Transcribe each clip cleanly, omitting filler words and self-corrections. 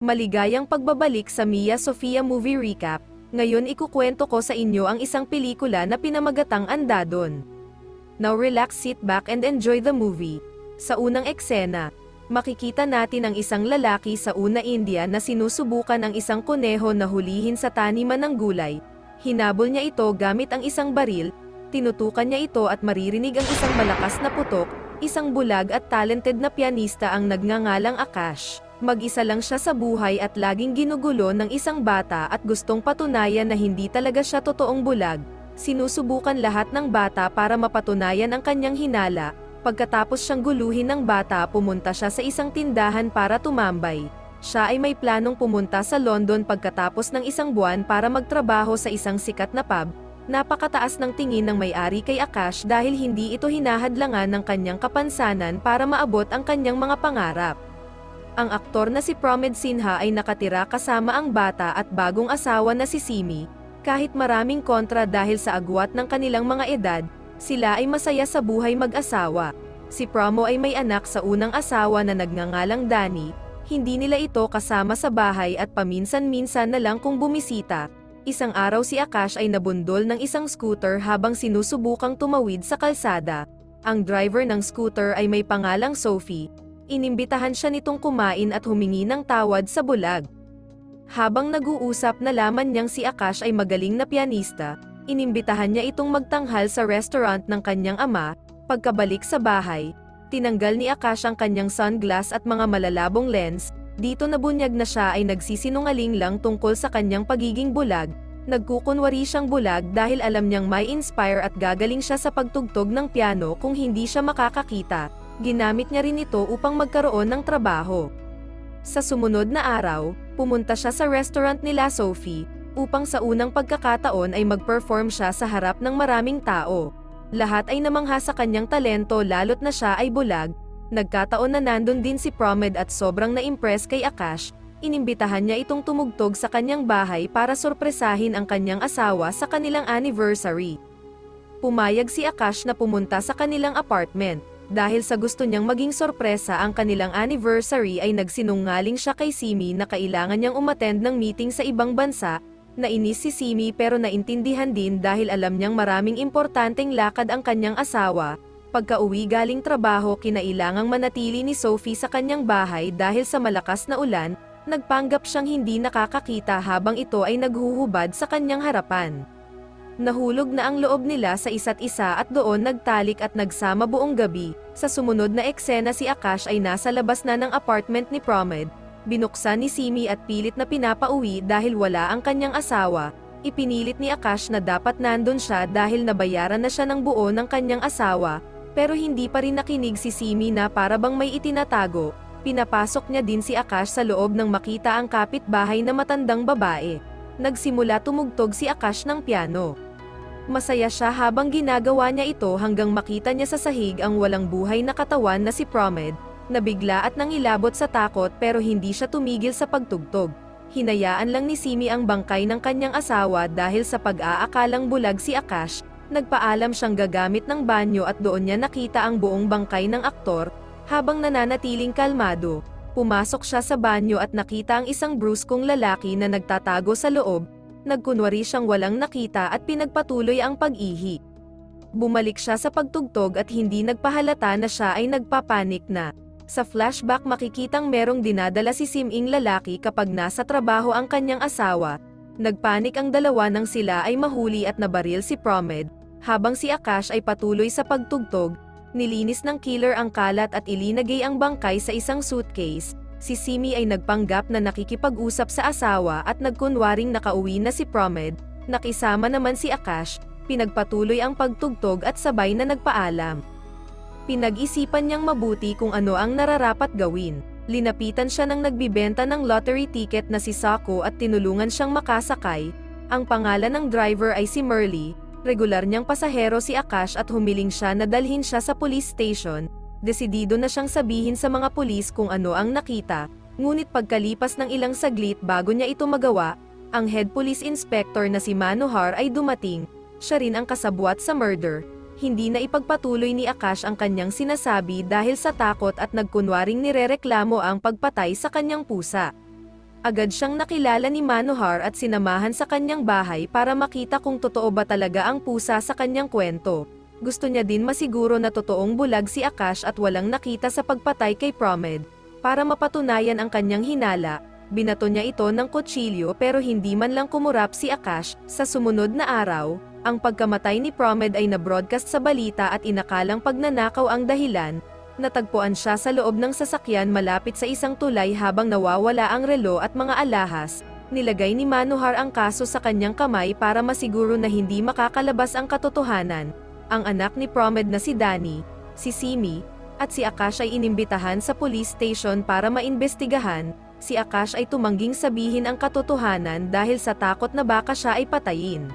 Maligayang pagbabalik sa Mia Sofia Movie Recap. Ngayon ikukwento ko sa inyo ang isang pelikula na pinamagatang Andadon. Now relax, sit back and enjoy the movie. Sa unang eksena, makikita natin ang isang lalaki sa una India na sinusubukan ang isang kuneho na hulihin sa taniman ng gulay. Hinabol niya ito gamit ang isang baril, tinutukan niya ito at maririnig ang isang malakas na putok. Isang bulag at talented na pianista ang nagngangalang Akash. Mag-isa lang siya sa buhay at laging ginugulo ng isang bata at gustong patunayan na hindi talaga siya totoong bulag. Sinusubukan lahat ng bata para mapatunayan ang kanyang hinala. Pagkatapos siyang guluhin ng bata, pumunta siya sa isang tindahan para tumambay. Siya ay may planong pumunta sa London pagkatapos ng isang buwan para magtrabaho sa isang sikat na pub. Napakataas ng tingin ng may-ari kay Akash dahil hindi ito hinahadlangan ng kanyang kapansanan para maabot ang kanyang mga pangarap. Ang aktor na si Pramod Sinha ay nakatira kasama ang bata at bagong asawa na si Simi. Kahit maraming kontra dahil sa agwat ng kanilang mga edad, sila ay masaya sa buhay mag-asawa. Si Pramo ay may anak sa unang asawa na nagngangalang Danny. Hindi nila ito kasama sa bahay at paminsan-minsan na lang kung bumisita. Isang araw si Akash ay nabundol ng isang scooter habang sinusubukang tumawid sa kalsada. Ang driver ng scooter ay may pangalang Sophie. Inimbitahan siya nitong kumain at humingi ng tawad sa bulag. Habang nag-uusap, nalaman niyang si Akash ay magaling na pianista. Inimbitahan niya itong magtanghal sa restaurant ng kanyang ama. Pagkabalik sa bahay, tinanggal ni Akash ang kanyang sunglass at mga malalabong lens. Dito nabunyag na siya ay nagsisinungaling lang tungkol sa kanyang pagiging bulag. Nagkukunwari siyang bulag dahil alam niyang may inspire at gagaling siya sa pagtugtog ng piano kung hindi siya makakakita. Ginamit niya rin ito upang magkaroon ng trabaho. Sa sumunod na araw, pumunta siya sa restaurant nila Sophie, upang sa unang pagkakataon ay mag-perform siya sa harap ng maraming tao. Lahat ay namangha sa kanyang talento lalo't na siya ay bulag. Nagkataon na nandun din si Pramod at sobrang na-impress kay Akash. Inimbitahan niya itong tumugtog sa kanyang bahay para sorpresahin ang kanyang asawa sa kanilang anniversary. Pumayag si Akash na pumunta sa kanilang apartment. Dahil sa gusto niyang maging sorpresa ang kanilang anniversary ay nagsinungaling siya kay Simi na kailangan niyang umattend ng meeting sa ibang bansa. Nainis si Simi pero naintindihan din dahil alam niyang maraming importanteng lakad ang kanyang asawa. Pagka-uwi galing trabaho, kinailangang manatili ni Sophie sa kanyang bahay dahil sa malakas na ulan. Nagpanggap siyang hindi nakakakita habang ito ay naghuhubad sa kanyang harapan. Nahulog na ang loob nila sa isa't isa at doon nagtalik at nagsama buong gabi. Sa sumunod na eksena, si Akash ay nasa labas na ng apartment ni Pramod. Binuksan ni Simi at pilit na pinapauwi dahil wala ang kanyang asawa. Ipinilit ni Akash na dapat nandun siya dahil nabayaran na siya ng buo ng kanyang asawa. Pero hindi pa rin nakinig si Simi na para bang may itinatago. Pinapasok niya din si Akash sa loob nang makita ang kapitbahay na matandang babae. Nagsimula tumugtog si Akash ng piano. Masaya siya habang ginagawa niya ito hanggang makita niya sa sahig ang walang buhay na katawan na si Pramod. Nabigla at nangilabot sa takot pero hindi siya tumigil sa pagtugtog. Hinayaan lang ni Simi ang bangkay ng kanyang asawa dahil sa pag-aakalang bulag si Akash. Nagpaalam siyang gagamit ng banyo at doon niya nakita ang buong bangkay ng aktor. Habang nananatiling kalmado, pumasok siya sa banyo at nakita ang isang bruskong lalaki na nagtatago sa loob. Nagkunwari siyang walang nakita at pinagpatuloy ang pag-ihi. Bumalik siya sa pagtugtog at hindi nagpahalata na siya ay nagpapanik na. Sa flashback, makikitang merong dinadala si Siming lalaki kapag nasa trabaho ang kanyang asawa. Nagpanik ang dalawa nang sila ay mahuli at nabaril si Pramod. Habang si Akash ay patuloy sa pagtugtog, nilinis ng killer ang kalat at ilinagay ang bangkay sa isang suitcase. Si Simi ay nagpanggap na nakikipag-usap sa asawa at nagkunwaring nakauwi na si Pramod. Nakisama naman si Akash, pinagpatuloy ang pagtugtog at sabay na nagpaalam. Pinag-isipan niyang mabuti kung ano ang nararapat gawin. Linapitan siya ng nagbibenta ng lottery ticket na si Sako at tinulungan siyang makasakay. Ang pangalan ng driver ay si Merly. Regular niyang pasahero si Akash at humiling siya na dalhin siya sa police station. Desidido na siyang sabihin sa mga pulis kung ano ang nakita, ngunit pagkalipas ng ilang saglit bago niya ito magawa, ang head police inspector na si Manohar ay dumating. Siya rin ang kasabwat sa murder. Hindi na ipagpatuloy ni Akash ang kanyang sinasabi dahil sa takot at nagkunwaring nirereklamo ang pagpatay sa kanyang pusa. Agad siyang nakilala ni Manohar at sinamahan sa kanyang bahay para makita kung totoo ba talaga ang pusa sa kanyang kwento. Gusto niya din masiguro na totoong bulag si Akash at walang nakita sa pagpatay kay Promed. Para mapatunayan ang kanyang hinala, binato niya ito ng kutsilyo pero hindi man lang kumurap si Akash. Sa sumunod na araw, ang pagkamatay ni Promed ay na-broadcast sa balita at inakalang pagnanakaw ang dahilan. Natagpuan siya sa loob ng sasakyan malapit sa isang tulay habang nawawala ang relo at mga alahas. Nilagay ni Manohar ang kaso sa kanyang kamay para masiguro na hindi makakalabas ang katotohanan. Ang anak ni Promed na si Danny, si Simi, at si Akash ay inimbitahan sa police station para maimbestigahan. Si Akash ay tumangging sabihin ang katotohanan dahil sa takot na baka siya ay patayin.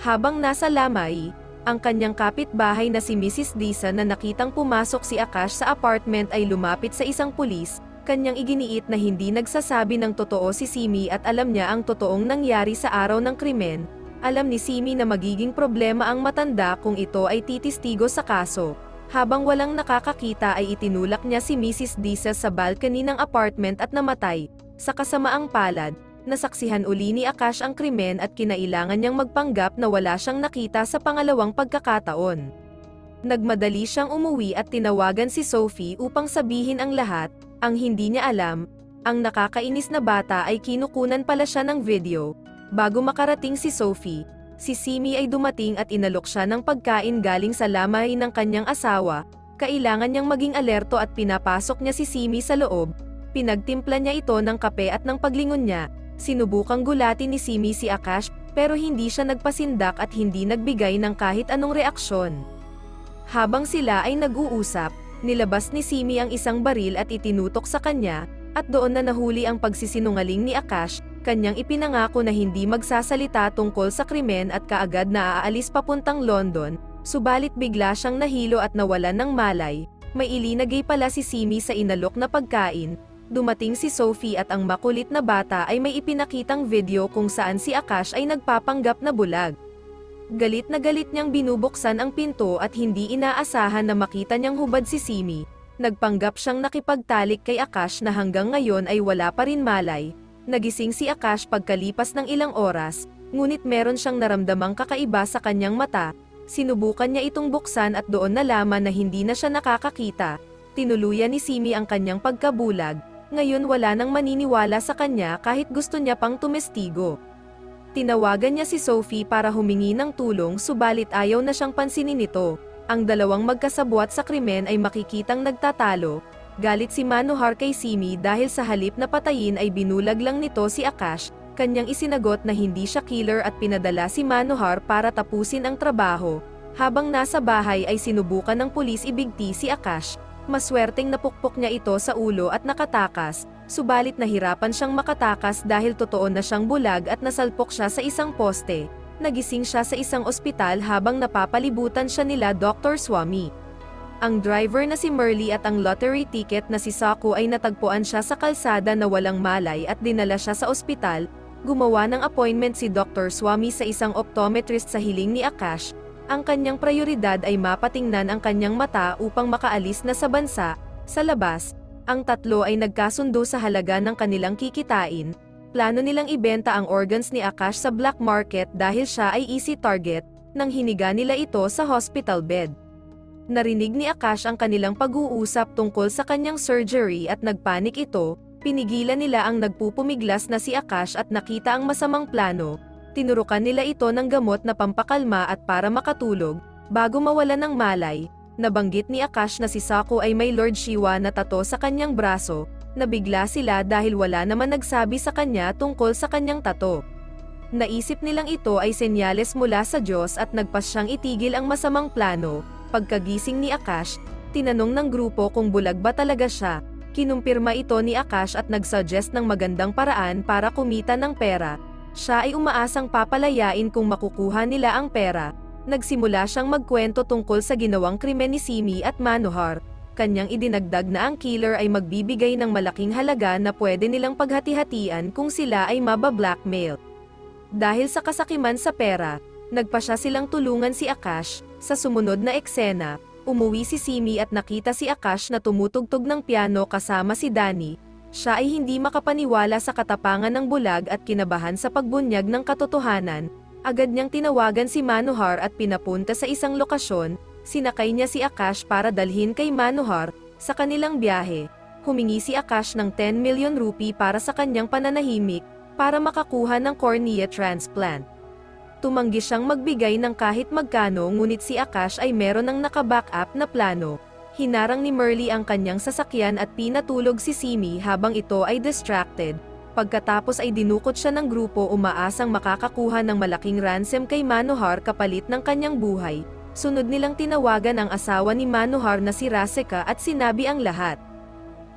Habang nasa lamay, ang kanyang kapitbahay na si Mrs. Disa na nakitang pumasok si Akash sa apartment ay lumapit sa isang pulis. Kanyang iginiit na hindi nagsasabi ng totoo si Simi at alam niya ang totoong nangyari sa araw ng krimen. Alam ni Simi na magiging problema ang matanda kung ito ay titistigo sa kaso. Habang walang nakakakita ay itinulak niya si Mrs. Disa sa balcony ng apartment at namatay. Sa kasamaang palad, nasaksihan uli ni Akash ang krimen at kinailangan niyang magpanggap na wala siyang nakita sa pangalawang pagkakataon. Nagmadali siyang umuwi at tinawagan si Sophie upang sabihin ang lahat. Ang hindi niya alam, ang nakakainis na bata ay kinukunan pala siya ng video. Bago makarating si Sophie, si Simi ay dumating at inalok siya ng pagkain galing sa lamay ng kanyang asawa. Kailangan niyang maging alerto at pinapasok niya si Simi sa loob. Pinagtimpla niya ito ng kape at ng paglingon niya. Sinubukang gulatin ni Simi si Akash, pero hindi siya nagpasindak at hindi nagbigay ng kahit anong reaksyon. Habang sila ay nag-uusap, nilabas ni Simi ang isang baril at itinutok sa kanya, at doon na nahuli ang pagsisinungaling ni Akash. Kanyang ipinangako na hindi magsasalita tungkol sa krimen at kaagad na aalis papuntang London, subalit bigla siyang nahilo at nawalan ng malay. May ilinagay pala si Simi sa inalok na pagkain. Dumating si Sophie at ang makulit na bata ay may ipinakitang video kung saan si Akash ay nagpapanggap na bulag. Galit na galit niyang binubuksan ang pinto at hindi inaasahan na makita niyang hubad si Simi. Nagpanggap siyang nakipagtalik kay Akash na hanggang ngayon ay wala pa rin malay. Nagising si Akash pagkalipas ng ilang oras, ngunit meron siyang naramdamang kakaiba sa kanyang mata. Sinubukan niya itong buksan at doon nalaman na hindi na siya nakakakita. Tinuluyan ni Simi ang kanyang pagkabulag. Ngayon wala nang maniniwala sa kanya kahit gusto niya pang tumestigo. Tinawagan niya si Sophie para humingi ng tulong subalit ayaw na siyang pansinin nito. Ang dalawang magkasabwat sa krimen ay makikitang nagtatalo. Galit si Manohar kay Simi dahil sa halip na patayin ay binulag lang nito si Akash. Kanyang isinagot na hindi siya killer at pinadala si Manohar para tapusin ang trabaho. Habang nasa bahay ay sinubukan ng pulis ibigti si Akash. Maswerteng napukpok niya ito sa ulo at nakatakas, subalit nahirapan siyang makatakas dahil totoo na siyang bulag at nasalpok siya sa isang poste. Nagising siya sa isang ospital habang napapalibutan siya nila Dr. Swami. Ang driver na si Merly at ang lottery ticket na si Saku ay natagpuan siya sa kalsada na walang malay at dinala siya sa ospital. Gumawa ng appointment si Dr. Swami sa isang optometrist sa hiling ni Akash. Ang kanyang prioridad ay mapatingnan ang kanyang mata upang makaalis na sa bansa. Sa labas, ang tatlo ay nagkasundo sa halaga ng kanilang kikitain. Plano nilang ibenta ang organs ni Akash sa black market dahil siya ay easy target, nang hiniga nila ito sa hospital bed. Narinig ni Akash ang kanilang pag-uusap tungkol sa kanyang surgery at nagpanik ito. Pinigilan nila ang nagpupumiglas na si Akash at nakita ang masamang plano. Tinurukan nila ito ng gamot na pampakalma at para makatulog. Bago mawalan ng malay, nabanggit ni Akash na si Saku ay may Lord Shiva na tato sa kanyang braso. Nabigla sila dahil wala naman nagsabi sa kanya tungkol sa kanyang tato. Naisip nilang ito ay senyales mula sa Diyos at nagpas siyang itigil ang masamang plano. Pagkagising ni Akash, tinanong ng grupo kung bulag ba talaga siya. Kinumpirma ito ni Akash at nagsuggest ng magandang paraan para kumita ng pera. Siya ay umaasang papalayain kung makukuha nila ang pera. Nagsimula siyang magkwento tungkol sa ginawang krimen ni Simi at Manohar. Kanyang idinagdag na ang killer ay magbibigay ng malaking halaga na pwede nilang paghati-hatian kung sila ay mabablackmail. Dahil sa kasakiman sa pera, nagpasya silang tulungan si Akash. Sa sumunod na eksena, umuwi si Simi at nakita si Akash na tumutugtog ng piano kasama si Danny. Siya ay hindi makapaniwala sa katapangan ng bulag at kinabahan sa pagbunyag ng katotohanan. Agad niyang tinawagan si Manohar at pinapunta sa isang lokasyon. Sinakay niya si Akash para dalhin kay Manohar. Sa kanilang biyahe, humingi si Akash ng 10 million rupee para sa kanyang pananahimik, para makakuha ng cornea transplant. Tumanggi siyang magbigay ng kahit magkano, ngunit si Akash ay meron ng naka-backup na plano. Hinarang ni Merly ang kanyang sasakyan at pinatulog si Simi habang ito ay distracted. Pagkatapos ay dinukot siya ng grupo umaasang makakakuha ng malaking ransom kay Manohar kapalit ng kanyang buhay. Sunod nilang tinawagan ang asawa ni Manohar na si Rasika at sinabi ang lahat.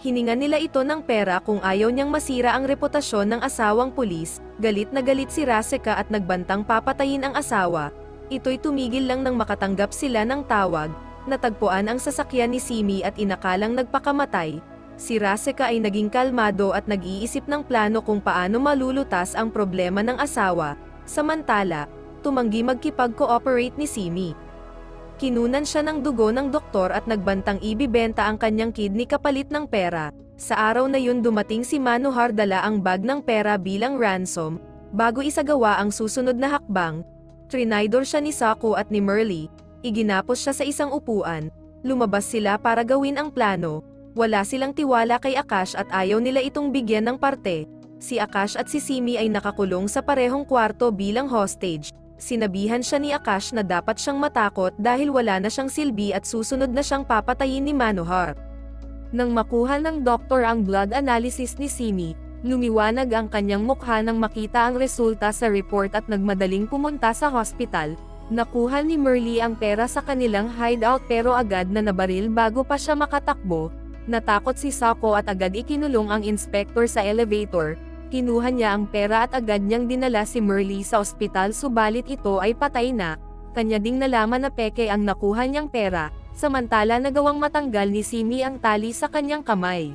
Hiningan nila ito ng pera kung ayaw niyang masira ang reputasyon ng asawang pulis. Galit na galit si Rasika at nagbantang papatayin ang asawa. Ito'y tumigil lang nang makatanggap sila ng tawag. Natagpuan ang sasakyan ni Simi at inakalang nagpakamatay. Si Rasika ay naging kalmado at nag-iisip ng plano kung paano malulutas ang problema ng asawa. Samantala, tumanggi magkipag-cooperate ni Simi. Kinunan siya ng dugo ng doktor at nagbantang ibibenta ang kanyang kidney kapalit ng pera. Sa araw na yun dumating si Manohar dala ang bag ng pera bilang ransom. Bago isagawa ang susunod na hakbang, trinaydor siya ni Sako at ni Merly. Iginapos siya sa isang upuan. Lumabas sila para gawin ang plano. Wala silang tiwala kay Akash at ayaw nila itong bigyan ng parte. Si Akash at si Simi ay nakakulong sa parehong kwarto bilang hostage. Sinabihan siya ni Akash na dapat siyang matakot dahil wala na siyang silbi at susunod na siyang papatayin ni Manohar. Nang makuha ng doktor ang blood analysis ni Simi, lumiwanag ang kanyang mukha nang makita ang resulta sa report at nagmadaling pumunta sa hospital. Nakuha ni Merly ang pera sa kanilang hideout pero agad na nabaril bago pa siya makatakbo. Natakot si Sako at agad ikinulong ang inspector sa elevator. Kinuha niya ang pera at agad niyang dinala si Merly sa ospital subalit ito ay patay na. Kanya ding nalaman na peke ang nakuha niyang pera, samantala nagawang matanggal ni Simi ang tali sa kanyang kamay.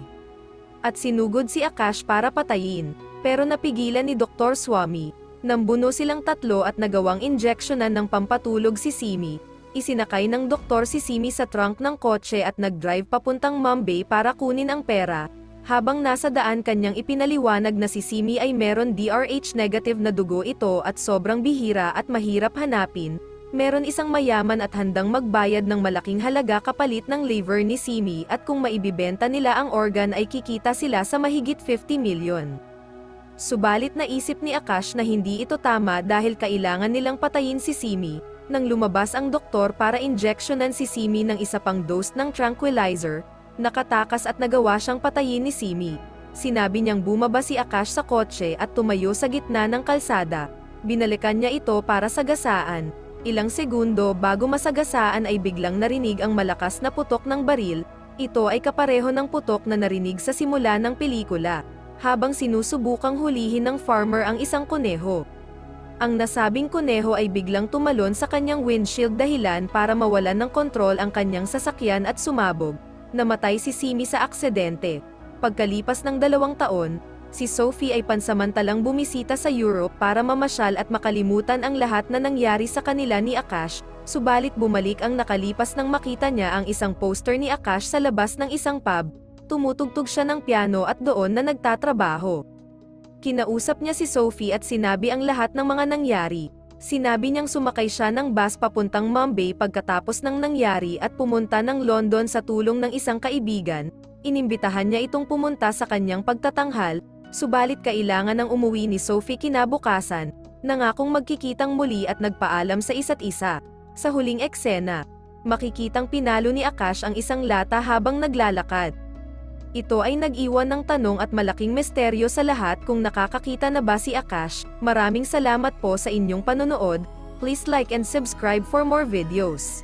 At sinugod si Akash para patayin, pero napigilan ni Dr. Swami. Nambuno silang tatlo at nagawang injeksyonan ng pampatulog si Simi. Isinakay ng doktor si Simi sa trunk ng kotse at nag-drive papuntang Mumbai para kunin ang pera. Habang nasa daan kanyang ipinaliwanag na si Simi ay meron DRH negative na dugo ito at sobrang bihira at mahirap hanapin. Meron isang mayaman at handang magbayad ng malaking halaga kapalit ng liver ni Simi at kung maibibenta nila ang organ ay kikita sila sa mahigit 50 million. Subalit naisip ni Akash na hindi ito tama dahil kailangan nilang patayin si Simi. Nang lumabas ang doktor para injeksyonan si Simi ng isa pang dose ng tranquilizer, nakatakas at nagawa siyang patayin ni Simi. Sinabi niyang bumaba si Akash sa kotse at tumayo sa gitna ng kalsada. Binalikan niya ito para sagasaan. Ilang segundo bago masagasaan ay biglang narinig ang malakas na putok ng baril. Ito ay kapareho ng putok na narinig sa simula ng pelikula, habang sinusubukang hulihin ng farmer ang isang kuneho. Ang nasabing kuneho ay biglang tumalon sa kanyang windshield dahilan para mawalan ng kontrol ang kanyang sasakyan at sumabog. Namatay si Simi sa aksidente. Pagkalipas ng 2 taon, si Sophie ay pansamantalang bumisita sa Europe para mamasyal at makalimutan ang lahat na nangyari sa kanila ni Akash, subalit bumalik ang nakalipas nang makita niya ang isang poster ni Akash sa labas ng isang pub. Tumutugtog siya ng piano at doon na nagtatrabaho. Kinausap niya si Sophie at sinabi ang lahat ng mga nangyari. Sinabi niyang sumakay siya ng bus papuntang Mumbai pagkatapos ng nangyari at pumunta ng London sa tulong ng isang kaibigan. Inimbitahan niya itong pumunta sa kanyang pagtatanghal, subalit kailangan ng umuwi ni Sophie kinabukasan. Nangakong magkikitang muli at nagpaalam sa isa't isa. Sa huling eksena, makikitang pinalo ni Akash ang isang lata habang naglalakad. Ito ay nag-iwan ng tanong at malaking misteryo sa lahat kung nakakakita na ba si Akash. Maraming salamat po sa inyong panonood. Please like and subscribe for more videos.